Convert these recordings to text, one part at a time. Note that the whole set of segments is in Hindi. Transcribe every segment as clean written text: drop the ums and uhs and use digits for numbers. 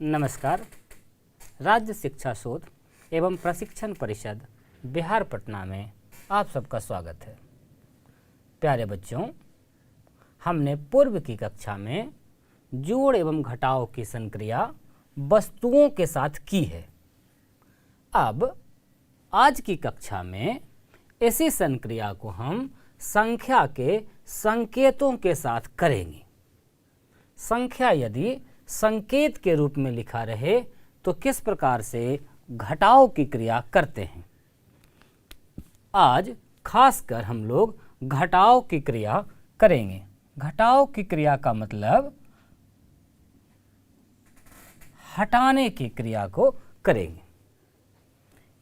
नमस्कार। राज्य शिक्षा शोध एवं प्रशिक्षण परिषद बिहार पटना में आप सबका स्वागत है। प्यारे बच्चों, हमने पूर्व की कक्षा में जोड़ एवं घटाव की संक्रिया वस्तुओं के साथ की है। अब आज की कक्षा में इसी संक्रिया को हम संख्या के संकेतों के साथ करेंगे। संख्या यदि संकेत के रूप में लिखा रहे तो किस प्रकार से घटाव की क्रिया करते हैं। आज खासकर हम लोग घटाव की क्रिया करेंगे। घटाव की क्रिया का मतलब हटाने की क्रिया को करेंगे।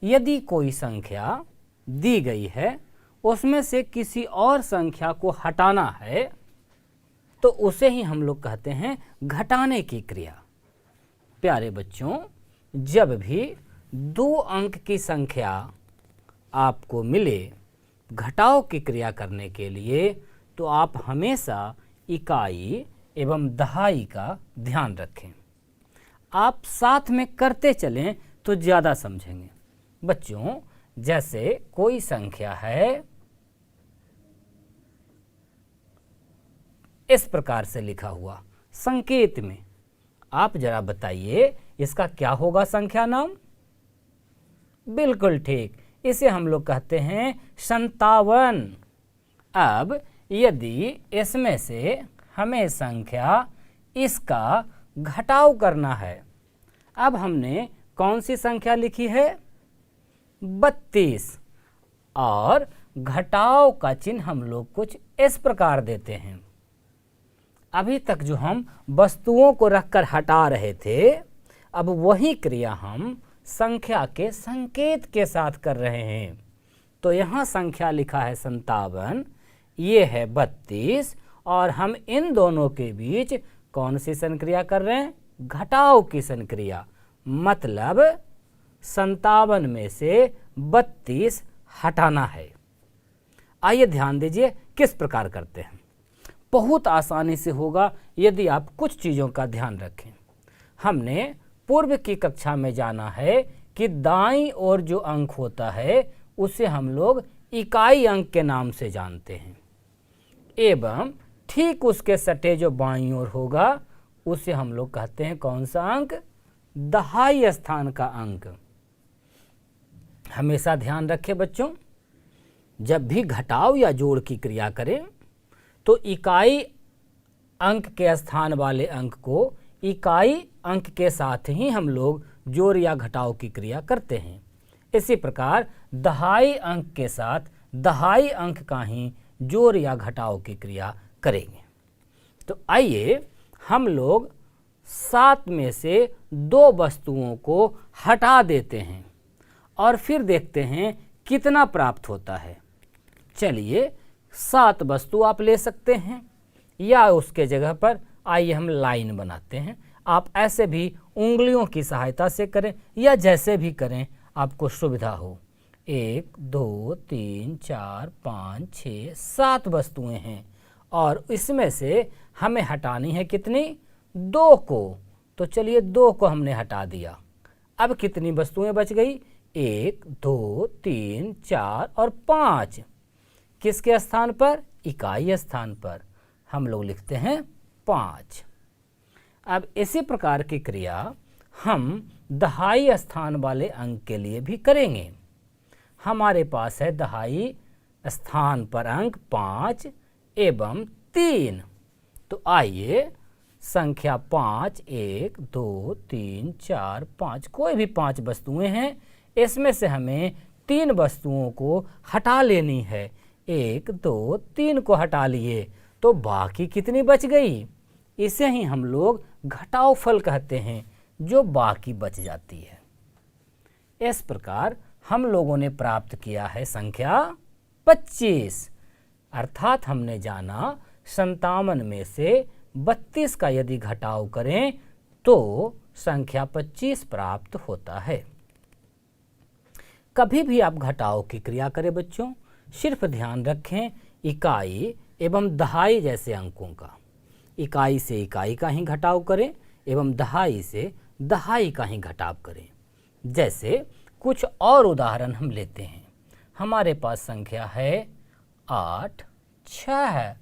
यदि कोई संख्या दी गई है, उसमें से किसी और संख्या को हटाना है, तो उसे ही हम लोग कहते हैं घटाने की क्रिया। प्यारे बच्चों, जब भी 2 अंक की संख्या आपको मिले घटाव की क्रिया करने के लिए, तो आप हमेशा इकाई एवं दहाई का ध्यान रखें। आप साथ में करते चलें तो ज़्यादा समझेंगे। बच्चों, जैसे कोई संख्या है, इस प्रकार से लिखा हुआ संकेत में, आप जरा बताइए इसका क्या होगा संख्या नाम? बिल्कुल ठीक, इसे हम लोग कहते हैं 57। अब यदि इसमें से हमें संख्या इसका घटाव करना है, अब हमने कौन सी संख्या लिखी है? 32, और घटाव का चिन्ह हम लोग कुछ इस प्रकार देते हैं। अभी तक जो हम वस्तुओं को रखकर हटा रहे थे, अब वही क्रिया हम संख्या के संकेत के साथ कर रहे हैं। तो यहाँ संख्या लिखा है 57, ये है 32, और हम इन दोनों के बीच कौन सी संक्रिया कर रहे हैं? घटाव की संक्रिया। मतलब 57 में से 32 हटाना है। आइए ध्यान दीजिए किस प्रकार करते हैं। बहुत आसानी से होगा यदि आप कुछ चीज़ों का ध्यान रखें। हमने पूर्व की कक्षा में जाना है कि दाईं ओर जो अंक होता है उसे हम लोग इकाई अंक के नाम से जानते हैं, एवं ठीक उसके सटे जो बाईं ओर होगा उसे हम लोग कहते हैं कौन सा अंक? दहाई स्थान का अंक। हमेशा ध्यान रखें बच्चों, जब भी घटाव या जोड़ की क्रिया करें तो इकाई अंक के स्थान वाले अंक को इकाई अंक के साथ ही हम लोग जोड़ या घटाव की क्रिया करते हैं। इसी प्रकार दहाई अंक के साथ दहाई अंक का ही जोड़ या घटाव की क्रिया करेंगे। तो आइए हम लोग 7 में से 2 वस्तुओं को हटा देते हैं और फिर देखते हैं कितना प्राप्त होता है। चलिए, 7 वस्तु आप ले सकते हैं, या उसके जगह पर आइए हम लाइन बनाते हैं। आप ऐसे भी उंगलियों की सहायता से करें या जैसे भी करें आपको सुविधा हो। 1 2 3 4 5 6 7 वस्तुएं हैं, और इसमें से हमें हटानी है कितनी? 2 को। तो चलिए 2 को हमने हटा दिया। अब कितनी वस्तुएं बच गई? 1 2 3 4 और 5। किसके स्थान पर? इकाई स्थान पर हम लोग लिखते हैं 5। अब इसी प्रकार की क्रिया हम दहाई स्थान वाले अंक के लिए भी करेंगे। हमारे पास है दहाई स्थान पर अंक 5 एवं 3। तो आइए संख्या 5, 1 2 3 4 5, कोई भी 5 वस्तुएं हैं, इसमें से हमें 3 वस्तुओं को हटा लेनी है। 1 2 3 को हटा लिए, तो बाकी कितनी बच गई? इसे ही हम लोग घटाव फल कहते हैं, जो बाकी बच जाती है। इस प्रकार हम लोगों ने प्राप्त किया है संख्या 25। अर्थात हमने जाना 57 में से 32 का यदि घटाव करें तो संख्या 25 प्राप्त होता है। कभी भी आप घटाव की क्रिया करें बच्चों, सिर्फ ध्यान रखें इकाई एवं दहाई जैसे अंकों का। इकाई से इकाई का ही घटाव करें एवं दहाई से दहाई का ही घटाव करें। जैसे कुछ और उदाहरण हम लेते हैं। हमारे पास संख्या है 8, 6,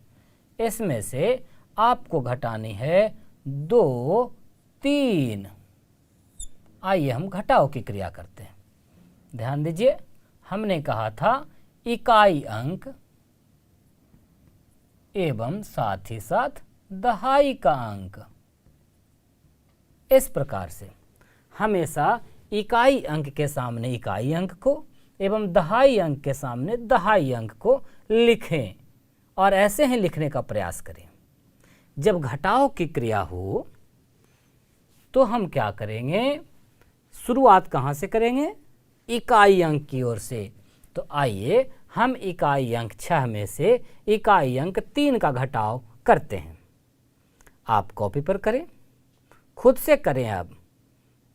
इसमें से आपको घटानी है 2, 3। आइए हम घटाव की क्रिया करते हैं। ध्यान दीजिए, हमने कहा था इकाई अंक एवं साथ ही साथ दहाई का अंक। इस प्रकार से हमेशा इकाई अंक के सामने इकाई अंक को एवं दहाई अंक के सामने दहाई अंक को लिखें और ऐसे ही लिखने का प्रयास करें। जब घटाव की क्रिया हो तो हम क्या करेंगे, शुरुआत कहाँ से करेंगे, इकाई अंक की ओर से। तो आइए हम इकाई अंक 6 में से इकाई अंक 3 का घटाव करते हैं। आप कॉपी पर करें, खुद से करें अब,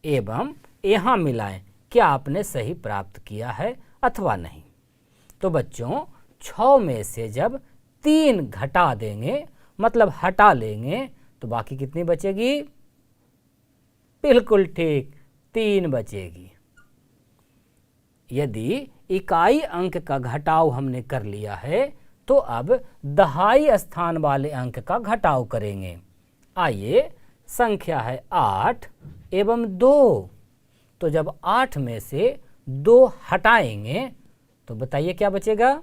एवं यहाँ मिलाएं क्या आपने सही प्राप्त किया है अथवा नहीं। तो बच्चों 6 में से जब 3 घटा देंगे मतलब हटा लेंगे तो बाकी कितनी बचेगी? बिल्कुल ठीक, 3 बचेगी। यदि इकाई अंक का घटाव हमने कर लिया है तो अब दहाई स्थान वाले अंक का घटाव करेंगे। आइए, संख्या है 8 एवं 2। तो जब 8 में से 2 हटाएंगे तो बताइए क्या बचेगा?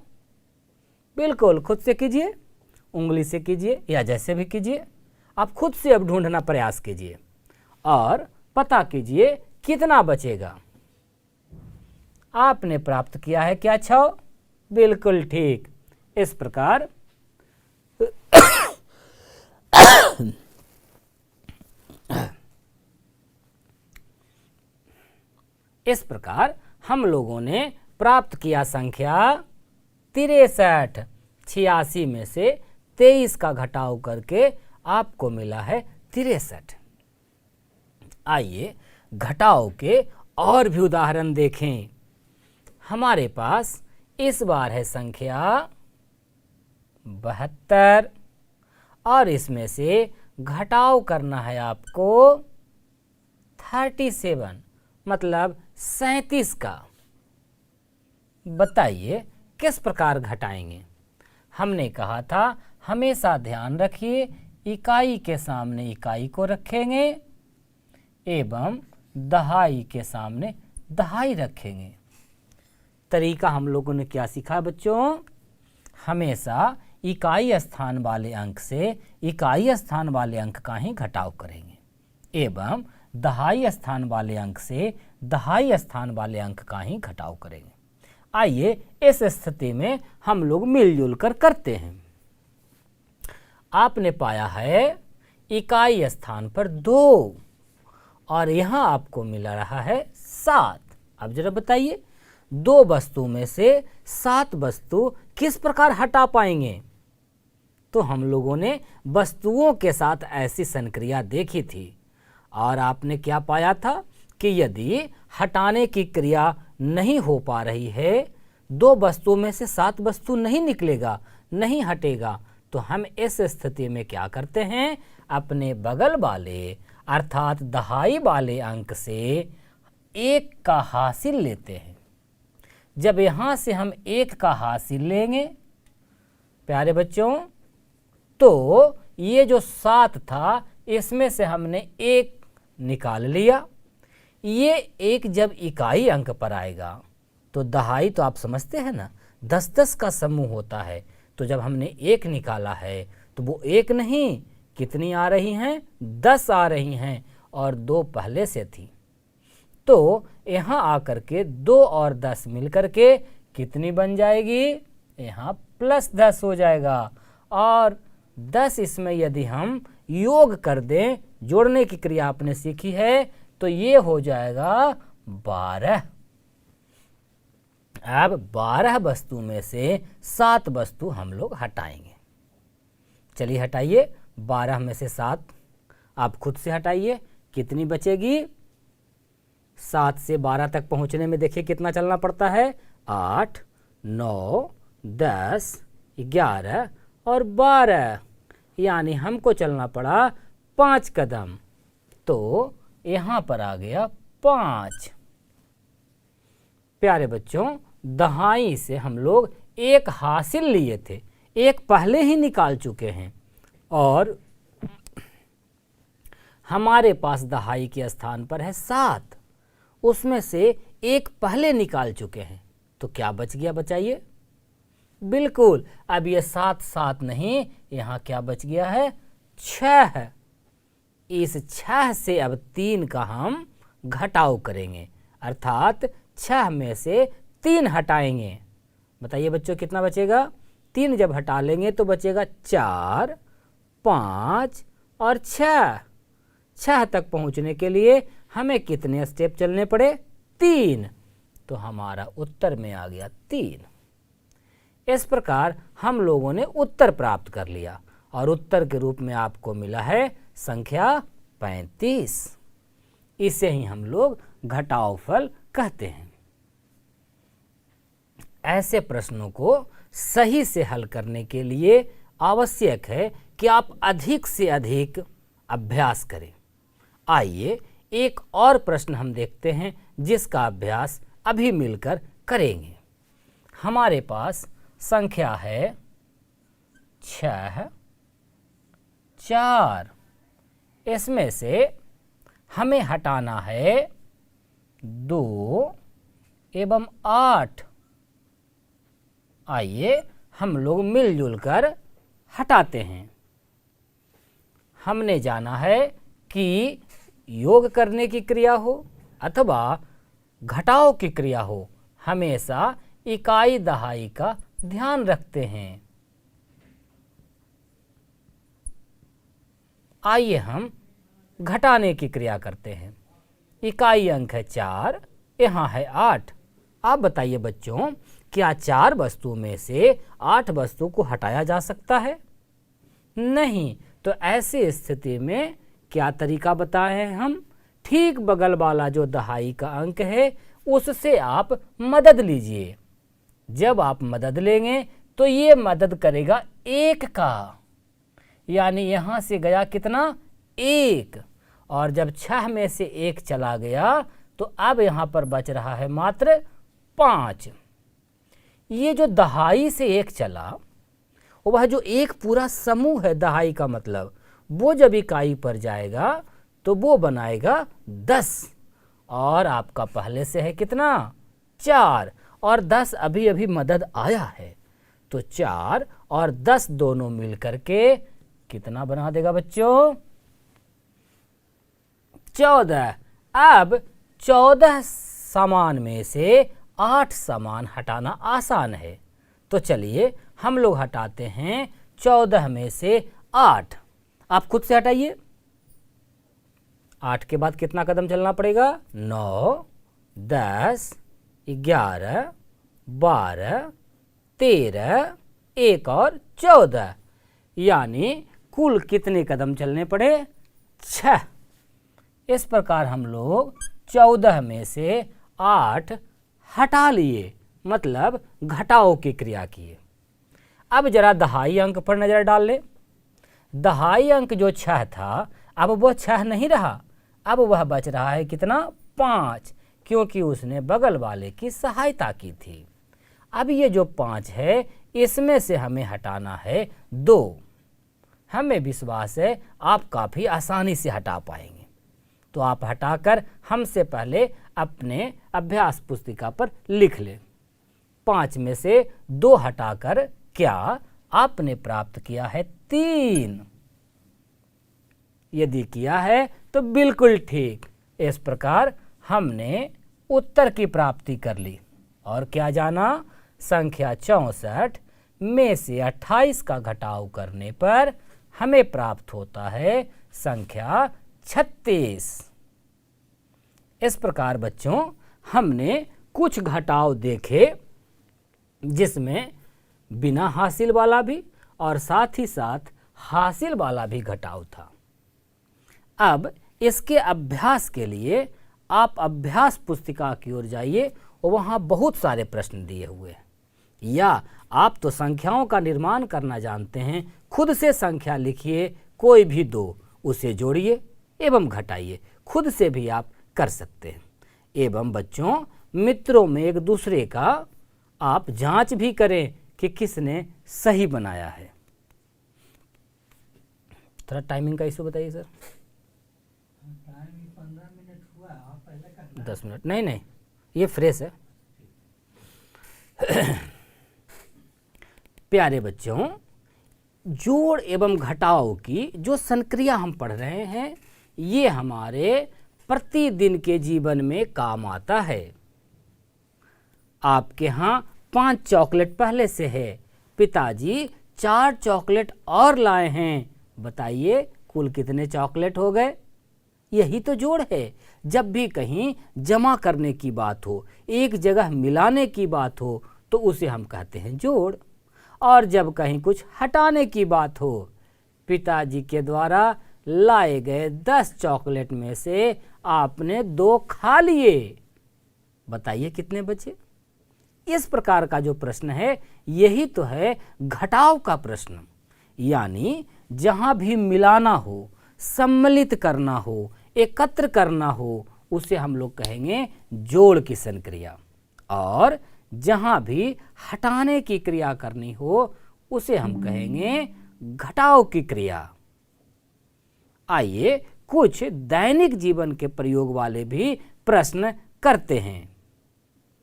बिल्कुल खुद से कीजिए, उंगली से कीजिए या जैसे भी कीजिए, आप खुद से अब ढूंढना प्रयास कीजिए और पता कीजिए कितना बचेगा। आपने प्राप्त किया है क्या 6? बिल्कुल ठीक। इस प्रकार हम लोगों ने प्राप्त किया संख्या 63। 86 में से 23 का घटाव करके आपको मिला है 63। आइए घटाव के और भी उदाहरण देखें। हमारे पास इस बार है संख्या 72 और इसमें से घटाव करना है आपको 37 मतलब 37 का। बताइए किस प्रकार घटाएंगे? हमने कहा था हमेशा ध्यान रखिए इकाई के सामने इकाई को रखेंगे एवं दहाई के सामने दहाई रखेंगे। तरीका हम लोगों ने क्या सीखा बच्चों? हमेशा इकाई स्थान वाले अंक से इकाई स्थान वाले अंक का ही घटाव करेंगे एवं दहाई स्थान वाले अंक से दहाई स्थान वाले अंक का ही घटाव करेंगे। आइए इस स्थिति में हम लोग मिलजुल कर करते हैं। आपने पाया है इकाई स्थान पर 2 और यहाँ आपको मिला रहा है 7। अब जरा बताइए 2 वस्तु में से 7 वस्तु किस प्रकार हटा पाएंगे? तो हम लोगों ने वस्तुओं के साथ ऐसी संक्रिया देखी थी और आपने क्या पाया था कि यदि हटाने की क्रिया नहीं हो पा रही है, 2 वस्तुओं में से 7 वस्तु नहीं निकलेगा, नहीं हटेगा, तो हम इस स्थिति में क्या करते हैं? अपने बगल वाले अर्थात दहाई वाले अंक से 1 का हासिल लेते हैं। जब यहाँ से हम 1 का हासिल लेंगे प्यारे बच्चों, तो ये जो 7 था इसमें से हमने 1 निकाल लिया। ये 1 जब इकाई अंक पर आएगा तो दहाई तो आप समझते हैं ना, 10-10 का समूह होता है। तो जब हमने 1 निकाला है तो वो 1 नहीं, कितनी आ रही हैं? 10 आ रही हैं और 2 पहले से थी। तो यहाँ आकर के 2 और 10 मिलकर के कितनी बन जाएगी? यहाँ +10 हो जाएगा और 10 इसमें यदि हम योग कर दें, जोड़ने की क्रिया आपने सीखी है, तो ये हो जाएगा 12। अब 12 वस्तु में से 7 वस्तु हम लोग हटाएंगे। चलिए हटाइए, 12 में से 7 आप खुद से हटाइए, कितनी बचेगी? 7 से 12 तक पहुंचने में देखिए कितना चलना पड़ता है? 8, 9, 10, 11 और 12, यानी हमको चलना पड़ा 5 कदम। तो यहाँ पर आ गया 5। प्यारे बच्चों, दहाई से हम लोग एक हासिल लिए थे, एक पहले ही निकाल चुके हैं और हमारे पास दहाई के स्थान पर है 7, उसमें से एक पहले निकाल चुके हैं, तो क्या बच गया बताइए? बिल्कुल, अब ये 7 7 नहीं, यहाँ क्या बच गया है? 6। इस 6 से अब 3 का हम घटाव करेंगे, अर्थात 6 में से 3 हटाएंगे। बताइए बच्चों कितना बचेगा? 3 जब हटा लेंगे तो बचेगा 4, 5 और 6। 6 तक पहुंचने के लिए हमें कितने स्टेप चलने पड़े? 3। तो हमारा उत्तर में आ गया 3। इस प्रकार हम लोगों ने उत्तर प्राप्त कर लिया और उत्तर के रूप में आपको मिला है संख्या 35। इसे ही हम लोग घटावफल कहते हैं। ऐसे प्रश्नों को सही से हल करने के लिए आवश्यक है कि आप अधिक से अधिक अभ्यास करें। आइए एक और प्रश्न हम देखते हैं जिसका अभ्यास अभी मिलकर करेंगे। हमारे पास संख्या है 6, 4। इसमें से हमें हटाना है 2 एवं 8। आइए हम लोग मिलजुल कर हटाते हैं। हमने जाना है कि योग करने की क्रिया हो अथवा घटाव की क्रिया हो, हमेशा इकाई दहाई का ध्यान रखते हैं। आइए हम घटाने की क्रिया करते हैं। इकाई अंक है 4, यहाँ है 8। आप बताइए बच्चों, क्या 4 वस्तु में से 8 वस्तु को हटाया जा सकता है? नहीं। तो ऐसी स्थिति में क्या तरीका बताए हैं हम? ठीक बगल वाला जो दहाई का अंक है उससे आप मदद लीजिए। जब आप मदद लेंगे तो ये मदद करेगा 1 का, यानी यहाँ से गया कितना? 1। और जब 6 में से 1 चला गया तो अब यहाँ पर बच रहा है मात्र 5। ये जो दहाई से 1 चला, वह जो एक पूरा समूह है दहाई का मतलब, वो जब इकाई पर जाएगा तो वो बनाएगा 10। और आपका पहले से है कितना? 4। और 10 अभी अभी मदद आया है, तो 4 और 10 दोनों मिलकर के कितना बना देगा बच्चों? 14। अब 14 सामान में से 8 सामान हटाना आसान है, तो चलिए हम लोग हटाते हैं 14 में से 8। आप खुद से हटाइए। 8 के बाद कितना कदम चलना पड़ेगा? 9, 10, 11, 12, 13, 1 और 14, यानी कुल कितने कदम चलने पड़े? 6। इस प्रकार हम लोग 14 में से 8 हटा लिए, मतलब घटाव की क्रिया किए। अब जरा दहाई अंक पर नजर डाल ले। दहाई अंक जो 6 था, अब वह 6 नहीं रहा, अब वह बच रहा है कितना? 5, क्योंकि उसने बगल वाले की सहायता की थी। अब ये जो 5 है, इसमें से हमें हटाना है 2। हमें विश्वास है आप काफ़ी आसानी से हटा पाएंगे। तो आप हटाकर हमसे पहले अपने अभ्यास पुस्तिका पर लिख लें। 5 में से 2 हटाकर क्या आपने प्राप्त किया है? 3। यदि किया है तो बिल्कुल ठीक। इस प्रकार हमने उत्तर की प्राप्ति कर ली। और क्या जाना? संख्या 64 में से 28 का घटाव करने पर हमें प्राप्त होता है संख्या 36। इस प्रकार बच्चों हमने कुछ घटाव देखे जिसमें बिना हासिल वाला भी और साथ ही साथ हासिल वाला भी घटाव था। अब इसके अभ्यास के लिए आप अभ्यास पुस्तिका की ओर जाइए और वहाँ बहुत सारे प्रश्न दिए हुए हैं। या आप तो संख्याओं का निर्माण करना जानते हैं, खुद से संख्या लिखिए, कोई भी 2 उसे जोड़िए एवं घटाइए। खुद से भी आप कर सकते हैं। एवं बच्चों, मित्रों में एक दूसरे का आप जांच भी करें कि किसने सही बनाया है। थोड़ा टाइमिंग का इशू बताइए सर। 15 मिनट हुआ, आप पहले करना। 10 मिनट नहीं, ये फ्रेश है। प्यारे बच्चों, जोड़ एवं घटाव की जो संक्रिया हम पढ़ रहे हैं, ये हमारे प्रतिदिन के जीवन में काम आता है। आपके यहाँ 5 चॉकलेट पहले से है, पिताजी 4 चॉकलेट और लाए हैं, बताइए कुल कितने चॉकलेट हो गए? यही तो जोड़ है। जब भी कहीं जमा करने की बात हो, एक जगह मिलाने की बात हो, तो उसे हम कहते हैं जोड़। और जब कहीं कुछ हटाने की बात हो, पिताजी के द्वारा लाए गए 10 चॉकलेट में से आपने 2 खा लिए, बताइए कितने बचे? इस प्रकार का जो प्रश्न है, यही तो है घटाव का प्रश्न। यानी जहाँ भी मिलाना हो, सम्मिलित करना हो, एकत्र करना हो, उसे हम लोग कहेंगे जोड़ की संक्रिया। और जहाँ भी हटाने की क्रिया करनी हो, उसे हम कहेंगे घटाव की क्रिया। आइए कुछ दैनिक जीवन के प्रयोग वाले भी प्रश्न करते हैं।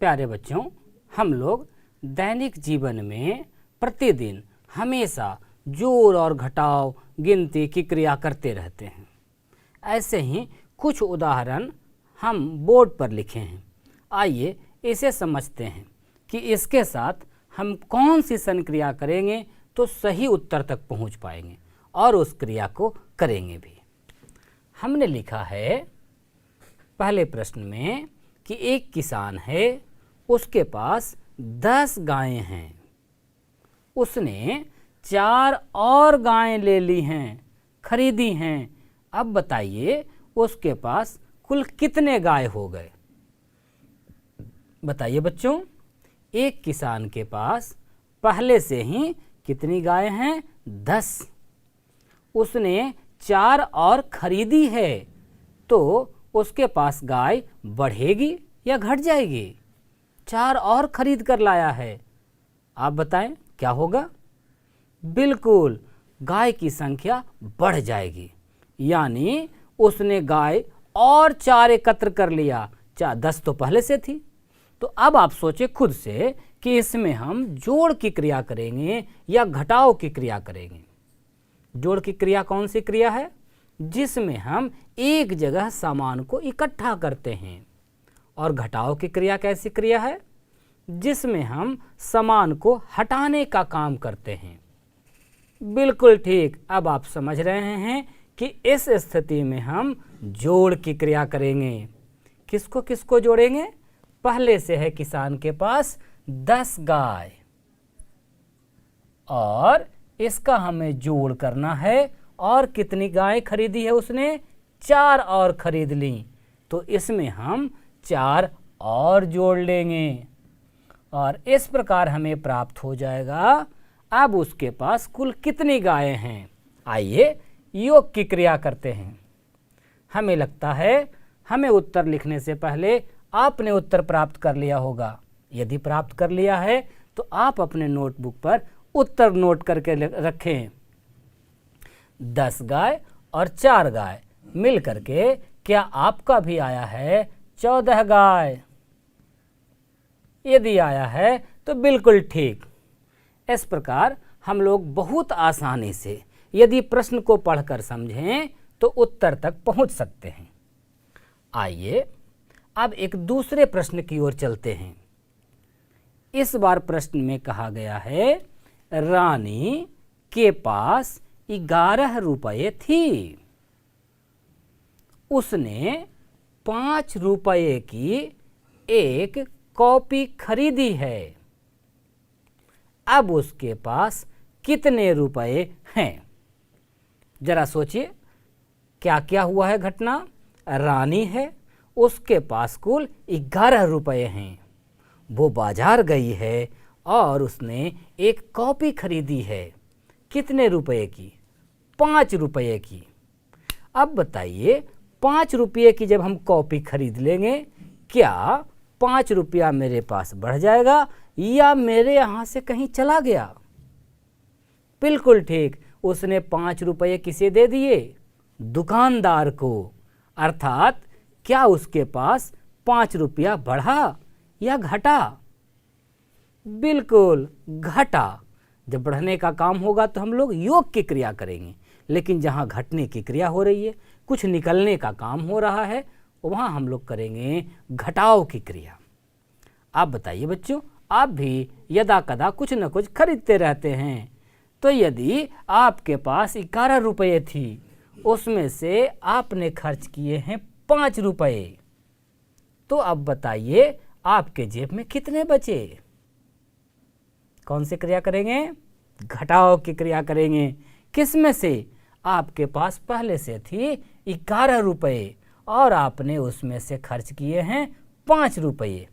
प्यारे बच्चों, हम लोग दैनिक जीवन में प्रतिदिन हमेशा जोड़ और घटाव, गिनती की क्रिया करते रहते हैं। ऐसे ही कुछ उदाहरण हम बोर्ड पर लिखे हैं। आइए इसे समझते हैं कि इसके साथ हम कौन सी संक्रिया करेंगे तो सही उत्तर तक पहुंच पाएंगे और उस क्रिया को करेंगे भी। हमने लिखा है पहले प्रश्न में कि एक किसान है, उसके पास 10 गायें हैं, उसने 4 और गायें ले ली हैं, खरीदी हैं। अब बताइए उसके पास कुल कितने गाय हो गए? बताइए बच्चों, एक किसान के पास पहले से ही कितनी गाय हैं? 10। उसने 4 और खरीदी है, तो उसके पास गाय बढ़ेगी या घट जाएगी? 4 और खरीद कर लाया है, आप बताएं क्या होगा? बिल्कुल, गाय की संख्या बढ़ जाएगी। यानी उसने गाय और 4 एकत्र कर लिया, 10 तो पहले से थी। तो अब आप सोचे खुद से कि इसमें हम जोड़ की क्रिया करेंगे या घटाव की क्रिया करेंगे। जोड़ की क्रिया कौन सी क्रिया है? जिसमें हम एक जगह सामान को इकट्ठा करते हैं। और घटाव की क्रिया कैसी क्रिया है? जिसमें हम सामान को हटाने का काम करते हैं। बिल्कुल ठीक, अब आप समझ रहे हैं कि इस स्थिति में हम जोड़ की क्रिया करेंगे। किसको किसको जोड़ेंगे? पहले से है किसान के पास 10 गाय और इसका हमें जोड़ करना है। और कितनी गाय खरीदी है उसने? 4 और खरीद ली, तो इसमें हम 4 और जोड़ लेंगे और इस प्रकार हमें प्राप्त हो जाएगा। अब उसके पास कुल कितनी गायें हैं? आइए योग की क्रिया करते हैं। हमें लगता है हमें उत्तर लिखने से पहले आपने उत्तर प्राप्त कर लिया होगा। यदि प्राप्त कर लिया है तो आप अपने नोटबुक पर उत्तर नोट करके रखें। 10 गाय और 4 गाय मिल करके क्या आपका भी आया है 14 गाय? यदि आया है तो बिल्कुल ठीक। इस प्रकार हम लोग बहुत आसानी से यदि प्रश्न को पढ़कर समझें तो उत्तर तक पहुंच सकते हैं। आइए अब एक दूसरे प्रश्न की ओर चलते हैं। इस बार प्रश्न में कहा गया है, रानी के पास 11 रुपये थी, उसने 5 रुपये की एक कॉपी खरीदी है। अब उसके पास कितने रुपए हैं? जरा सोचिए क्या क्या हुआ है घटना। रानी है, उसके पास कुल 11 रुपये हैं। वो बाजार गई है और उसने एक कॉपी खरीदी है। कितने रुपए की? 5 रुपये की। अब बताइए ₹5 की जब हम कॉपी खरीद लेंगे, क्या ₹5 मेरे पास बढ़ जाएगा या मेरे यहाँ से कहीं चला गया? बिल्कुल ठीक, उसने ₹5 किसे दे दिए? दुकानदार को। अर्थात क्या उसके पास ₹5 बढ़ा या घटा? बिल्कुल घटा। जब बढ़ने का काम होगा तो हम लोग योग की क्रिया करेंगे, लेकिन जहाँ घटने की क्रिया हो रही है, कुछ निकलने का काम हो रहा है, वहाँ हम लोग करेंगे घटाव की क्रिया। आप बताइए बच्चों, आप भी यदा कदा कुछ न कुछ खरीदते रहते हैं, तो यदि आपके पास ₹11 थी, उसमें से आपने खर्च किए हैं ₹5, तो अब बताइए आपके जेब में कितने बचे? कौन सी क्रिया करेंगे? घटाव की क्रिया करेंगे। किस में से? आपके पास पहले से थी ₹11 और आपने उसमें से खर्च किए हैं ₹5,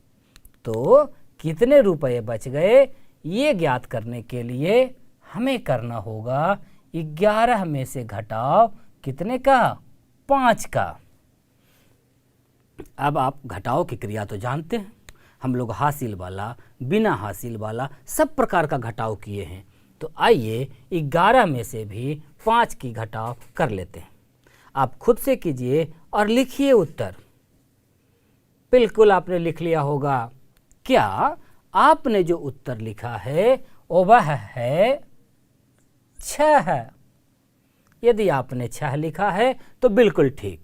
तो कितने रुपए बच गए? ये ज्ञात करने के लिए हमें करना होगा 11 में से घटाव कितने का? 5 का। अब आप घटाव की क्रिया तो जानते हैं, हम लोग हासिल वाला, बिना हासिल वाला सब प्रकार का घटाव किए हैं। तो आइए 11 में से भी 5 की घटाव कर लेते हैं। आप खुद से कीजिए और लिखिए उत्तर। बिल्कुल आपने लिख लिया होगा। क्या आपने जो उत्तर लिखा है वह है 6? यदि आपने 6 लिखा है तो बिल्कुल ठीक,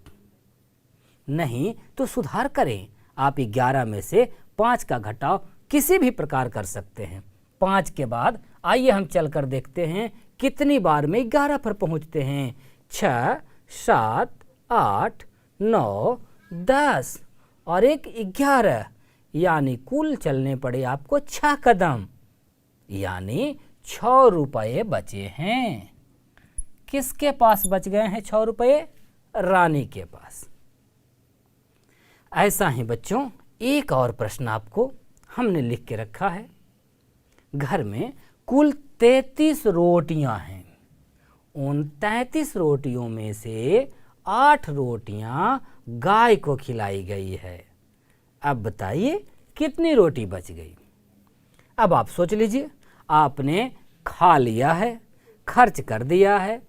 नहीं तो सुधार करें। आप 11 में से 5 का घटाव किसी भी प्रकार कर सकते हैं। 5 के बाद आइए हम चलकर देखते हैं कितनी बार में 11 पर पहुंचते हैं। 6, 7, 8, 9, 10 और एक 11, यानी कुल चलने पड़े आपको 6 कदम, यानी ₹6 बचे हैं। किसके पास बच गए हैं ₹6? रानी के पास। ऐसा ही बच्चों एक और प्रश्न आपको हमने लिख के रखा है। घर में कुल 33 रोटियां हैं। उन 33 रोटियों में से 8 रोटियां गाय को खिलाई गई है। अब बताइए कितनी रोटी बच गई? अब आप सोच लीजिए, आपने खा लिया है, खर्च कर दिया है,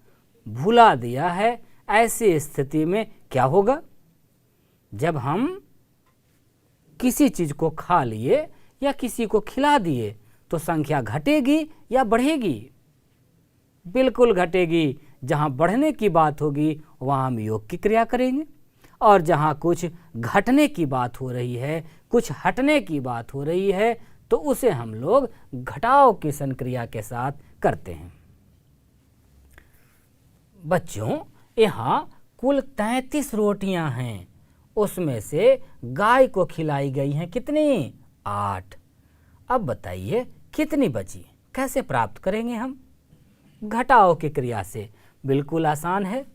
भुला दिया है। ऐसी स्थिति में क्या होगा? जब हम किसी चीज को खा लिए या किसी को खिला दिए तो संख्या घटेगी या बढ़ेगी? बिल्कुल घटेगी। जहाँ बढ़ने की बात होगी वहाँ हम योग की क्रिया करेंगे, और जहाँ कुछ घटने की बात हो रही है, कुछ हटने की बात हो रही है, तो उसे हम लोग घटाव की संक्रिया के साथ करते हैं। बच्चों, यहाँ कुल 33 रोटियां हैं, उसमें से गाय को खिलाई गई हैं कितनी? 8। अब बताइए कितनी बची? कैसे प्राप्त करेंगे हम? घटाव की क्रिया से। बिल्कुल आसान है।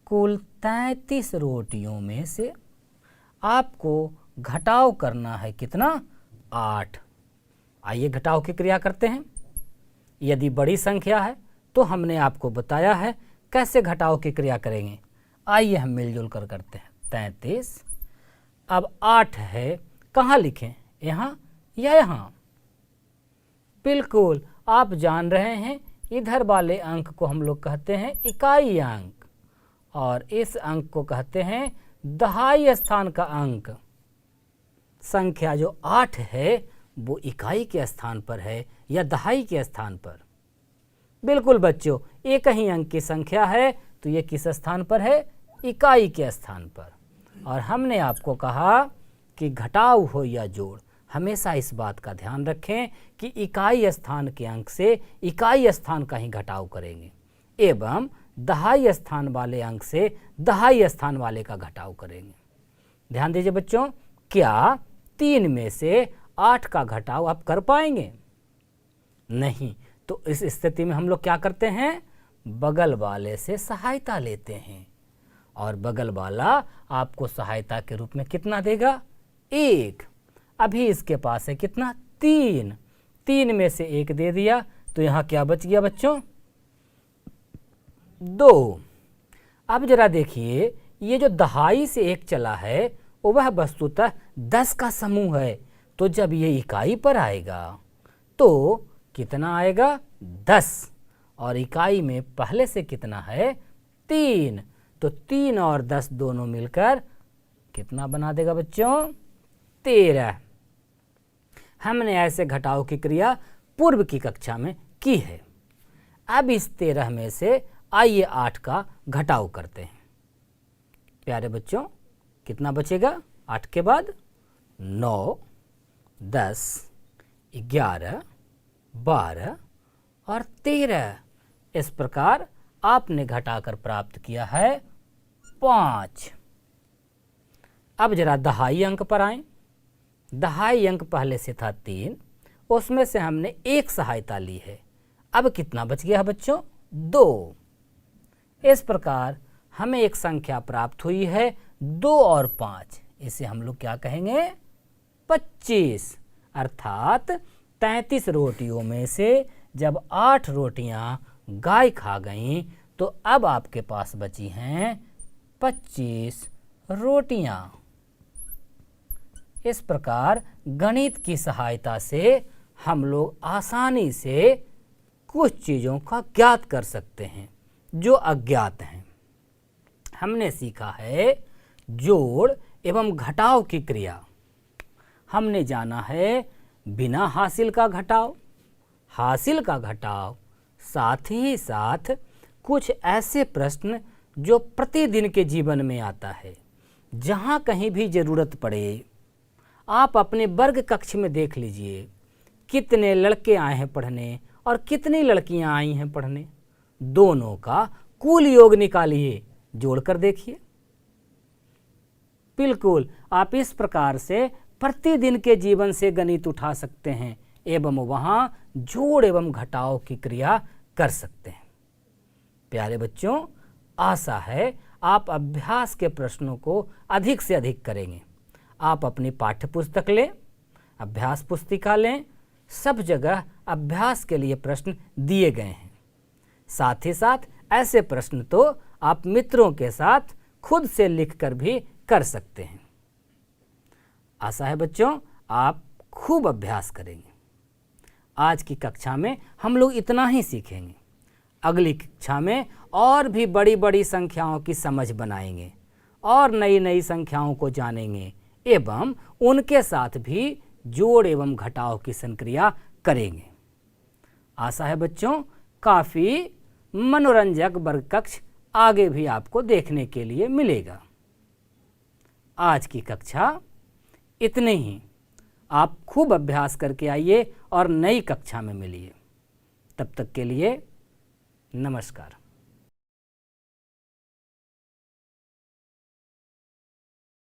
कुल 33 रोटियों में से आपको घटाव करना है कितना? 8। आइए घटाव की क्रिया करते हैं। यदि बड़ी संख्या है तो हमने आपको बताया है कैसे घटाव की क्रिया करेंगे। आइए हम मिलजुल कर करते हैं। 33, अब 8 है, कहाँ लिखें? यहाँ या यहाँ? बिल्कुल आप जान रहे हैं, इधर वाले अंक को हम लोग कहते हैं इकाई अंक, और इस अंक को कहते हैं दहाई स्थान का अंक। संख्या जो 8 है वो इकाई के स्थान पर है या दहाई के स्थान पर? बिल्कुल बच्चों, एक ही अंक की संख्या है तो ये किस स्थान पर है? इकाई के स्थान पर। और हमने आपको कहा कि घटाव हो या जोड़, हमेशा इस बात का ध्यान रखें कि इकाई स्थान के अंक से इकाई स्थान का ही घटाव करेंगे, एवं दहाई स्थान वाले अंक से दहाई स्थान वाले का घटाव करेंगे। ध्यान दीजिए बच्चों, क्या 3 में से 8 का घटाव आप कर पाएंगे? नहीं। तो इस स्थिति में हम लोग क्या करते हैं? बगल वाले से सहायता लेते हैं, और बगल वाला आपको सहायता के रूप में कितना देगा? 1। अभी इसके पास है कितना? 3। 3 में से 1 दे दिया तो यहाँ क्या बच गया बच्चों? 2। अब जरा देखिए, ये जो दहाई से एक चला है वह वस्तुतः 10 का समूह है। तो जब ये इकाई पर आएगा तो कितना आएगा? 10। और इकाई में पहले से कितना है? 3। तो 3 और 10 दोनों मिलकर कितना बना देगा बच्चों? 13। हमने ऐसे घटाव की क्रिया पूर्व की कक्षा में की है। अब इस 13 में से आइए 8 का घटाव करते हैं। प्यारे बच्चों, कितना बचेगा 8 के बाद? 9, 10, 11, 12 और 13। इस प्रकार आपने घटाकर प्राप्त किया है 5। अब जरा दहाई अंक पर आएं। दहाई अंक पहले से था 3, उसमें से हमने एक सहायता ली है। अब कितना बच गया है बच्चों? 2। इस प्रकार हमें एक संख्या प्राप्त हुई है 2 और 5। इसे हम लोग क्या कहेंगे? 25। अर्थात 33 रोटियों में से जब 8 रोटियां गाय खा गईं तो अब आपके पास बची हैं 25 रोटियां। इस प्रकार गणित की सहायता से हम लोग आसानी से कुछ चीज़ों का ज्ञात कर सकते हैं जो अज्ञात हैं। हमने सीखा है जोड़ एवं घटाव की क्रिया। हमने जाना है बिना हासिल का घटाव, हासिल का घटाव, साथ ही साथ कुछ ऐसे प्रश्न जो प्रतिदिन के जीवन में आता है। जहाँ कहीं भी ज़रूरत पड़े आप अपने वर्ग कक्ष में देख लीजिए कितने लड़के आए हैं पढ़ने और कितनी लड़कियां आई हैं पढ़ने। दोनों का कुल योग निकालिए, जोड़कर देखिए। बिल्कुल आप इस प्रकार से प्रतिदिन के जीवन से गणित उठा सकते हैं एवं वहां जोड़ एवं घटाव की क्रिया कर सकते हैं। प्यारे बच्चों, आशा है आप अभ्यास के प्रश्नों को अधिक से अधिक करेंगे। आप अपनी पाठ्य पुस्तक लें, अभ्यास पुस्तिका लें, सब जगह अभ्यास के लिए प्रश्न दिए गए हैं। साथ ही साथ ऐसे प्रश्न तो आप मित्रों के साथ खुद से लिखकर भी कर सकते हैं। आशा है बच्चों आप खूब अभ्यास करेंगे। आज की कक्षा में हम लोग इतना ही सीखेंगे। अगली कक्षा में और भी बड़ी बड़ी संख्याओं की समझ बनाएंगे और नई नई संख्याओं को जानेंगे एवं उनके साथ भी जोड़ एवं घटाव की संक्रिया करेंगे। आशा है बच्चों काफ़ी मनोरंजक वर्ग कक्ष आगे भी आपको देखने के लिए मिलेगा। आज की कक्षा इतने ही। आप खूब अभ्यास करके आइए और नई कक्षा में मिलिए। तब तक के लिए नमस्कार।